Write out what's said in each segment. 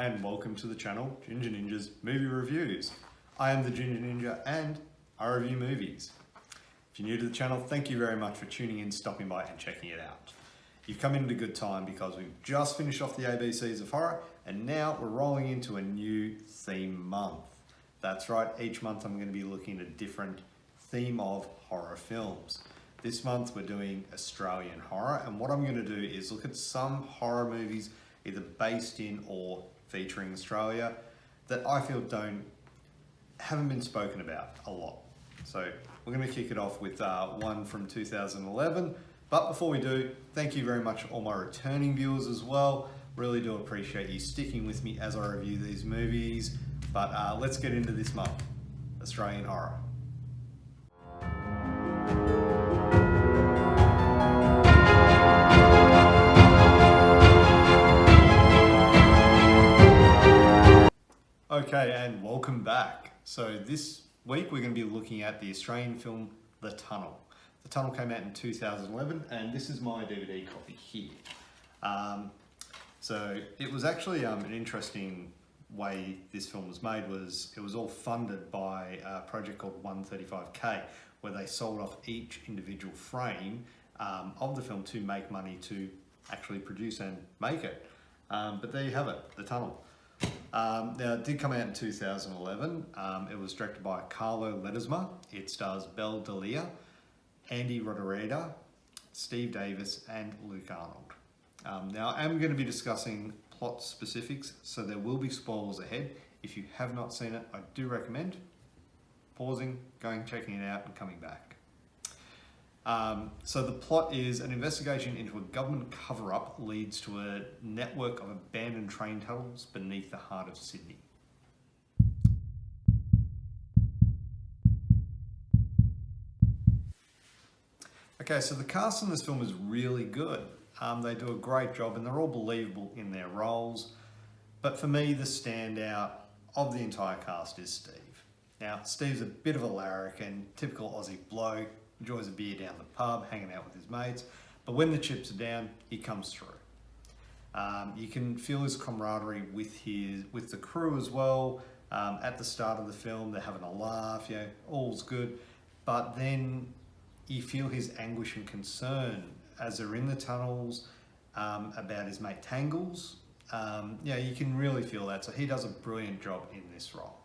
and welcome to the channel Ginger Ninja's Movie Reviews. I am the Ginger Ninja and I review movies. If you're new to the channel, thank you very much for tuning in, stopping by and checking it out. You've come in at a good time because we've just finished off the ABCs of horror and now we're rolling into a new theme month. That's right, each month I'm going to be looking at a different theme of horror films. This month we're doing Australian horror, and what I'm going to do is look at some horror movies either based in or featuring Australia that I feel haven't been spoken about a lot. So we're going to kick it off with one from 2011. But before we do, thank you very much to all my returning viewers as well. Really do appreciate you sticking with me as I review these movies. But let's get into this month, Australian horror. Okay, and welcome back. So this week we're going to be looking at the Australian film The Tunnel. The Tunnel came out in 2011 and this is my DVD copy here. So it was actually an interesting way this film was made. It was all funded by a project called 135K, where they sold off each individual frame of the film to make money to actually produce and make it. But there you have it, The Tunnel. Now, it did come out in 2011. It was directed by Carlo Ledesma. It stars Belle Delia, Andy Rodoreda, Steve Davis, and Luke Arnold. Now, I'm going to be discussing plot specifics, so there will be spoilers ahead. If you have not seen it, I do recommend pausing, going, checking it out, and coming back. So the plot is an investigation into a government cover-up leads to a network of abandoned train tunnels beneath the heart of Sydney. Okay, so the cast in this film is really good. They do a great job and they're all believable in their roles. But for me, the standout of the entire cast is Steve. Now, Steve's a bit of a larrikin, typical Aussie bloke, enjoys a beer down the pub, hanging out with his mates, but when the chips are down, he comes through. You can feel his camaraderie with the crew as well. At the start of the film, they're having a laugh, all's good, but then you feel his anguish and concern as they're in the tunnels about his mate Tangles. You can really feel that, so he does a brilliant job in this role.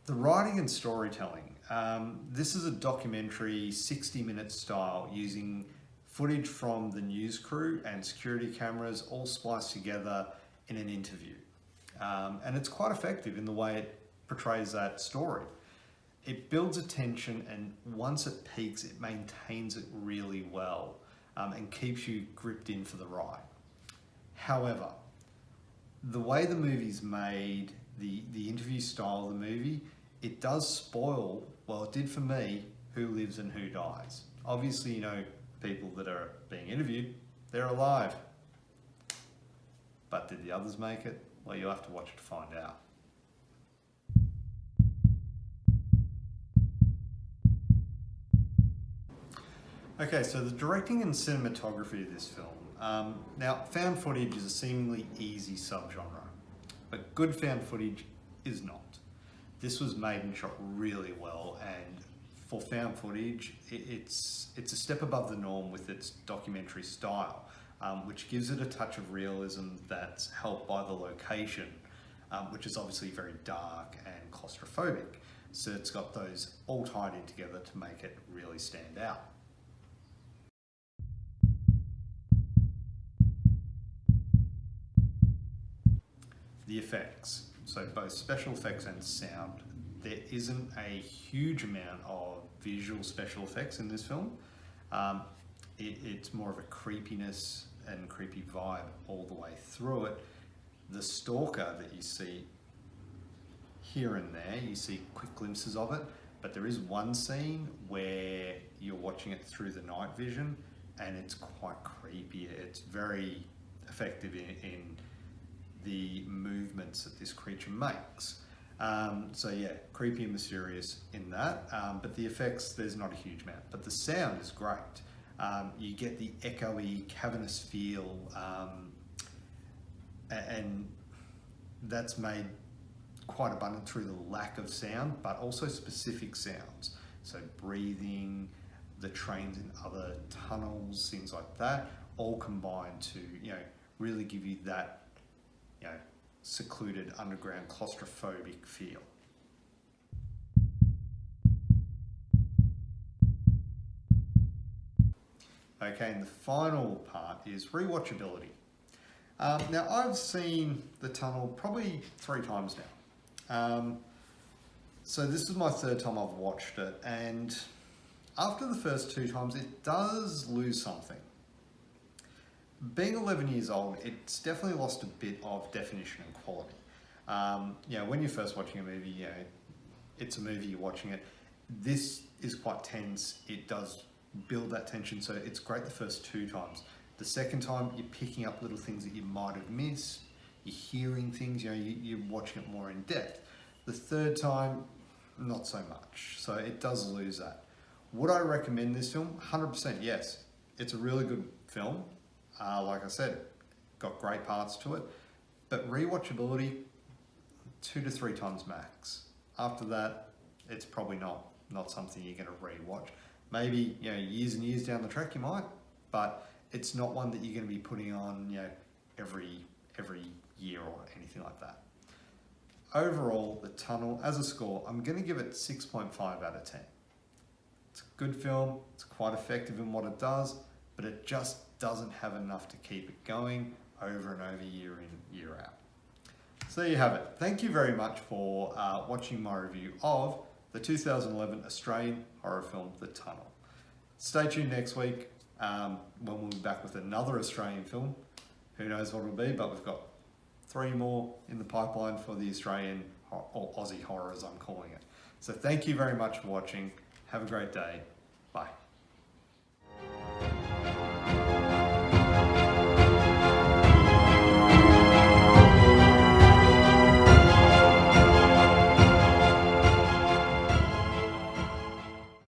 The writing and storytelling. This is a documentary 60-minute style using footage from the news crew and security cameras all spliced together in an interview. And it's quite effective in the way it portrays that story. It builds attention, and once it peaks, it maintains it really well and keeps you gripped in for the ride. However, the way the movie's made, the interview style of the movie, it does spoil, well, it did for me, who lives and who dies. Obviously, people that are being interviewed, they're alive. But did the others make it? Well, you'll have to watch it to find out. Okay, so the directing and cinematography of this film. Now, found footage is a seemingly easy subgenre, but good found footage is not. This was made and shot really well, and for found footage, it's a step above the norm with its documentary style, which gives it a touch of realism that's helped by the location, which is obviously very dark and claustrophobic. So it's got those all tied in together to make it really stand out. The effects. So both special effects and sound. There isn't a huge amount of visual special effects in this film. It's more of a creepiness and creepy vibe all the way through it. The stalker that you see here and there, you see quick glimpses of it, but there is one scene where you're watching it through the night vision and it's quite creepy. It's very effective in the movements that this creature makes. So yeah, creepy and mysterious in that, but the effects, there's not a huge amount, but the sound is great. You get the echoey, cavernous feel, and that's made quite abundant through the lack of sound, but also specific sounds. So breathing, the trains in other tunnels, things like that, all combine to, really give you that, secluded underground claustrophobic feel. Okay, and the final part is rewatchability. Now, I've seen The Tunnel probably 3 times now. So this is my 3rd time I've watched it, and after the first 2 times, it does lose something. Being 11 years old, it's definitely lost a bit of definition and quality. When you're first watching a movie, it's a movie, you're watching it. This is quite tense. It does build that tension, so it's great the first 2 times. The second time, you're picking up little things that you might have missed. You're hearing things, you're watching it more in depth. The 3rd time, not so much. So it does lose that. Would I recommend this film? 100% yes. It's a really good film. Like I said, got great parts to it. But rewatchability, 2 to 3 times max. After that, it's probably not something you're going to rewatch. Maybe years and years down the track you might, but it's not one that you're going to be putting on every year or anything like that. Overall, The Tunnel, as a score, I'm going to give it 6.5 out of 10. It's a good film, it's quite effective in what it does, but it just doesn't have enough to keep it going over and over, year in, year out. So there you have it. Thank you very much for watching my review of the 2011 Australian horror film, The Tunnel. Stay tuned next week when we'll be back with another Australian film. Who knows what it'll be, but we've got 3 more in the pipeline for the Australian or Aussie horror, as I'm calling it. So thank you very much for watching. Have a great day. Bye.